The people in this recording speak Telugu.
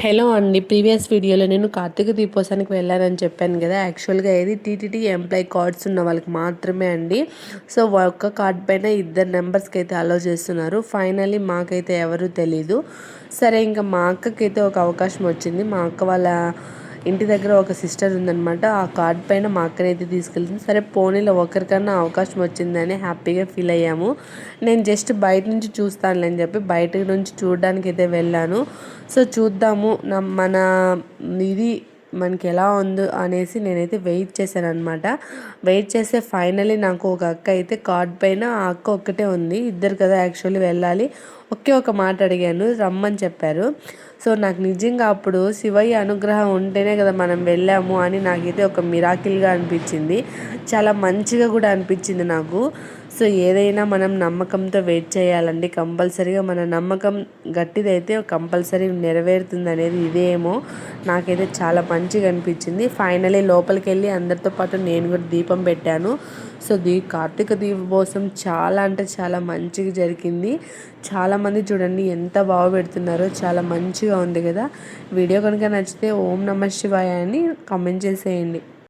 హలో అండి. ప్రీవియస్ వీడియోలో నేను కార్తీక దీపోత్సవానికి వెళ్ళానని చెప్పాను కదా. యాక్చువల్గా ఇది టీటీడీ ఎంప్లాయీ కార్డ్స్ ఉన్న వాళ్ళకి మాత్రమే అండి. సో ఒక్క కార్డ్ పైన 2 నెంబర్స్కి అయితే అలో చేస్తున్నారు. ఫైనల్లీ మాకైతే ఎవరు తెలీదు. సరే ఇంకా మా అక్కకైతే ఒక అవకాశం వచ్చింది. మా అక్క వాళ్ళ ఇంటి దగ్గర ఒక సిస్టర్ ఉందనమాట. ఆ కార్డ్ పైన మా అక్కనైతే తీసుకెళ్తుంది. సరే పోనీలో ఒకరికన్నా అవకాశం వచ్చిందని హ్యాపీగా ఫీల్ అయ్యాము. నేను జస్ట్ బయట నుంచి చూస్తానులే అని చెప్పి బయట నుంచి చూడడానికి అయితే వెళ్ళాను. సో చూద్దాము మన ఇది మనకి ఎలా ఉందో అనేసి నేనైతే వెయిట్ చేశాను అనమాట. వెయిట్ చేస్తే ఫైనలీ నాకు ఒక అక్క అయితే కార్డ్ పైన ఆ అక్క ఒక్కటే ఉంది. ఇద్దరు కదా యాక్చువల్లీ వెళ్ళాలి. ఒకే ఒక మాట అడిగాను, రమ్మని చెప్పారు. సో నాకు నిజంగా అప్పుడు శివయ్య అనుగ్రహం ఉంటేనే కదా మనం వెళ్ళాము అని నాకైతే ఒక మిరాకిల్గా అనిపించింది. చాలా మంచిగా కూడా అనిపించింది నాకు. సో ఏదైనా మనం నమ్మకంతో వెయిట్ చేయాలండి. కంపల్సరీగా మన నమ్మకం గట్టిదైతే కంపల్సరీ నెరవేరుతుంది అనేది ఇదేమో నాకైతే చాలా మంచిగా అనిపించింది. ఫైనలీ లోపలికి వెళ్ళి అందరితో పాటు నేను కూడా దీపం పెట్టాను. సో కార్తీక దీపోత్సవం చాలా అంటే చాలా మంచిగా జరిగింది. చాలామంది చూడండి ఎంత బాగా పెడుతున్నారో, చాలా మంచిగా ఉంది కదా. వీడియో కనుక నచ్చితే ఓం నమః శివాయ అని కామెంట్ చేసేయండి.